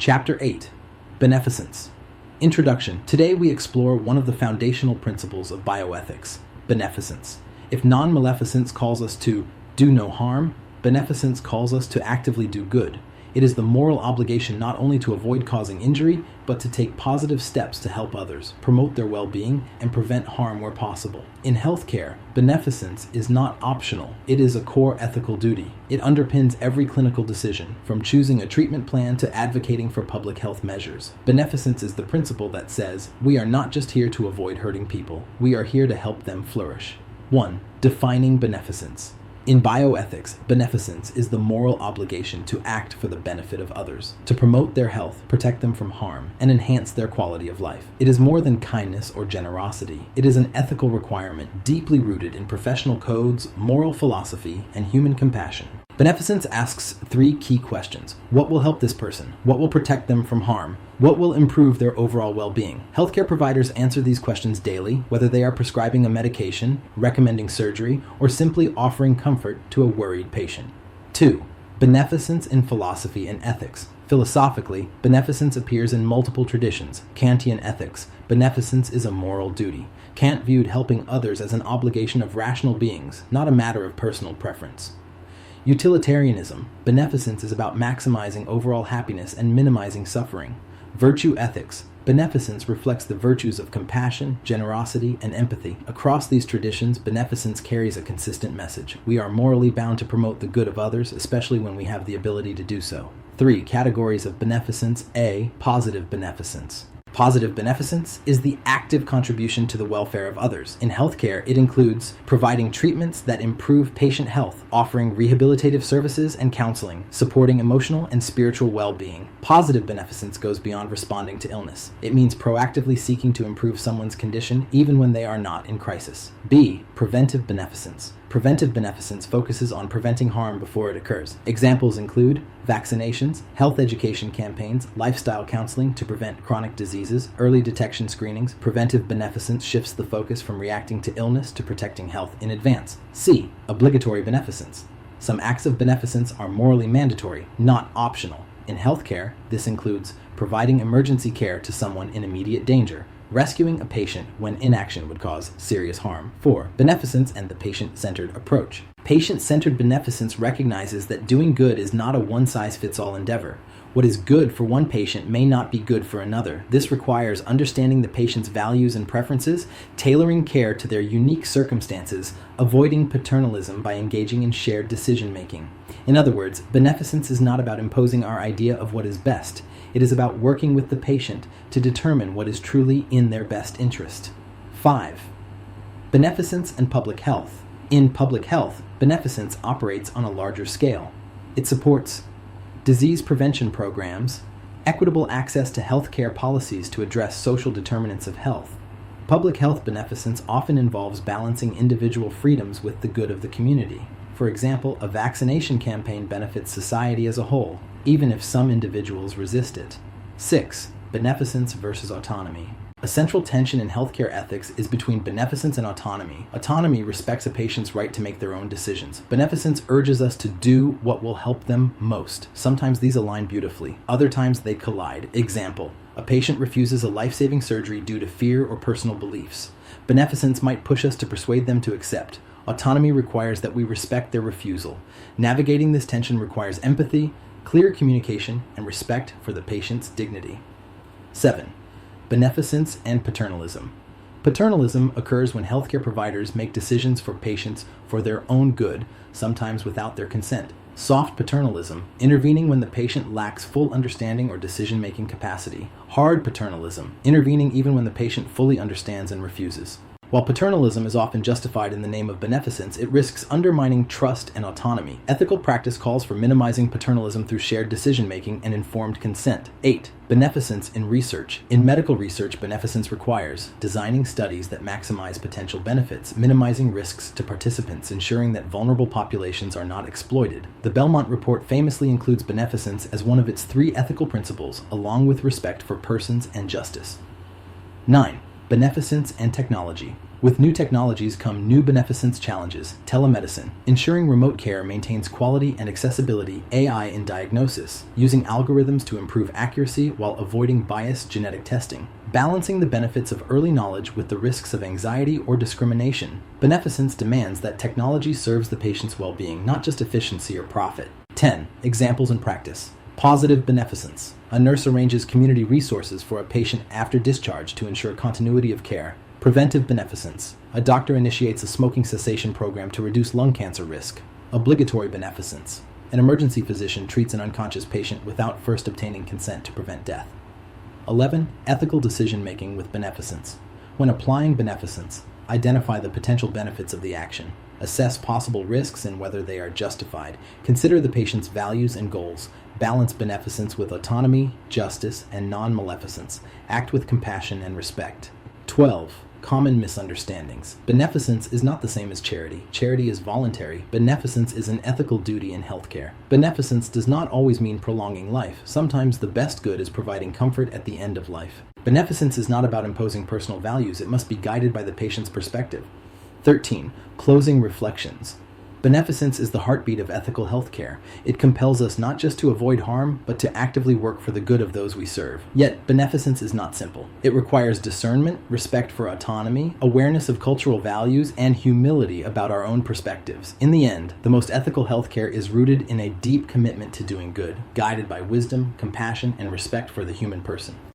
Chapter 8. Beneficence. Introduction. Today we explore one of the foundational principles of bioethics, beneficence. If non-maleficence calls us to do no harm, beneficence calls us to actively do good. It is the moral obligation not only to avoid causing injury, but to take positive steps to help others, promote their well-being, and prevent harm where possible. In healthcare, beneficence is not optional. It is a core ethical duty. It underpins every clinical decision, from choosing a treatment plan to advocating for public health measures. Beneficence is the principle that says, we are not just here to avoid hurting people, we are here to help them flourish. 1. Defining beneficence. In bioethics, beneficence is the moral obligation to act for the benefit of others, to promote their health, protect them from harm, and enhance their quality of life. It is more than kindness or generosity. It is an ethical requirement deeply rooted in professional codes, moral philosophy, and human compassion. Beneficence asks 3 key questions. What will help this person? What will protect them from harm? What will improve their overall well-being? Healthcare providers answer these questions daily, whether they are prescribing a medication, recommending surgery, or simply offering comfort to a worried patient. 2. Beneficence in philosophy and ethics. Philosophically, beneficence appears in multiple traditions. Kantian ethics, beneficence is a moral duty. Kant viewed helping others as an obligation of rational beings, not a matter of personal preference. Utilitarianism, beneficence is about maximizing overall happiness and minimizing suffering. Virtue ethics, beneficence reflects the virtues of compassion, generosity, and empathy. Across these traditions, beneficence carries a consistent message. We are morally bound to promote the good of others, especially when we have the ability to do so. 3 categories of beneficence. A. Positive beneficence. Positive beneficence is the active contribution to the welfare of others. In healthcare, it includes providing treatments that improve patient health, offering rehabilitative services and counseling, supporting emotional and spiritual well-being. Positive beneficence goes beyond responding to illness. It means proactively seeking to improve someone's condition even when they are not in crisis. B. Preventive beneficence. Preventive beneficence focuses on preventing harm before it occurs. Examples include vaccinations, health education campaigns, lifestyle counseling to prevent chronic diseases, early detection screenings. Preventive beneficence shifts the focus from reacting to illness to protecting health in advance. C. Obligatory beneficence. Some acts of beneficence are morally mandatory, not optional. In healthcare, this includes providing emergency care to someone in immediate danger, rescuing a patient when inaction would cause serious harm. 4. Beneficence and the patient-centered approach. Patient-centered beneficence recognizes that doing good is not a one-size-fits-all endeavor. What is good for one patient may not be good for another. This requires understanding the patient's values and preferences, tailoring care to their unique circumstances, avoiding paternalism by engaging in shared decision-making. In other words, beneficence is not about imposing our idea of what is best. It is about working with the patient to determine what is truly in their best interest. 5. Beneficence and public health. In public health, beneficence operates on a larger scale. It supports disease prevention programs, equitable access to healthcare policies to address social determinants of health. Public health beneficence often involves balancing individual freedoms with the good of the community. For example, a vaccination campaign benefits society as a whole, even if some individuals resist it. 6. Beneficence versus autonomy. A central tension in healthcare ethics is between beneficence and autonomy. Autonomy respects a patient's right to make their own decisions. Beneficence urges us to do what will help them most. Sometimes these align beautifully. Other times they collide. Example: a patient refuses a life-saving surgery due to fear or personal beliefs. Beneficence might push us to persuade them to accept. Autonomy requires that we respect their refusal. Navigating this tension requires empathy, clear communication, and respect for the patient's dignity. 7. Beneficence and paternalism. Paternalism occurs when healthcare providers make decisions for patients for their own good, sometimes without their consent. Soft paternalism, intervening when the patient lacks full understanding or decision-making capacity. Hard paternalism, intervening even when the patient fully understands and refuses. While paternalism is often justified in the name of beneficence, it risks undermining trust and autonomy. Ethical practice calls for minimizing paternalism through shared decision-making and informed consent. 8. Beneficence in research. In medical research, beneficence requires designing studies that maximize potential benefits, minimizing risks to participants, ensuring that vulnerable populations are not exploited. The Belmont Report famously includes beneficence as one of its 3 ethical principles, along with respect for persons and justice. 9. Beneficence and technology. With new technologies come new beneficence challenges: telemedicine, ensuring remote care maintains quality and accessibility; AI in diagnosis, using algorithms to improve accuracy while avoiding biased genetic testing; balancing the benefits of early knowledge with the risks of anxiety or discrimination. Beneficence demands that technology serves the patient's well-being, not just efficiency or profit. 10. Examples in practice. Positive beneficence. A nurse arranges community resources for a patient after discharge to ensure continuity of care. Preventive beneficence. A doctor initiates a smoking cessation program to reduce lung cancer risk. Obligatory beneficence. An emergency physician treats an unconscious patient without first obtaining consent to prevent death. 11. Ethical decision-making with beneficence. When applying beneficence, identify the potential benefits of the action. Assess possible risks and whether they are justified. Consider the patient's values and goals. Balance beneficence with autonomy, justice, and non-maleficence. Act with compassion and respect. 12. Common misunderstandings. Beneficence is not the same as charity. Charity is voluntary. Beneficence is an ethical duty in healthcare. Beneficence does not always mean prolonging life. Sometimes the best good is providing comfort at the end of life. Beneficence is not about imposing personal values. It must be guided by the patient's perspective. 13. Closing reflections. Beneficence is the heartbeat of ethical healthcare. It compels us not just to avoid harm, but to actively work for the good of those we serve. Yet, beneficence is not simple. It requires discernment, respect for autonomy, awareness of cultural values, and humility about our own perspectives. In the end, the most ethical healthcare is rooted in a deep commitment to doing good, guided by wisdom, compassion, and respect for the human person.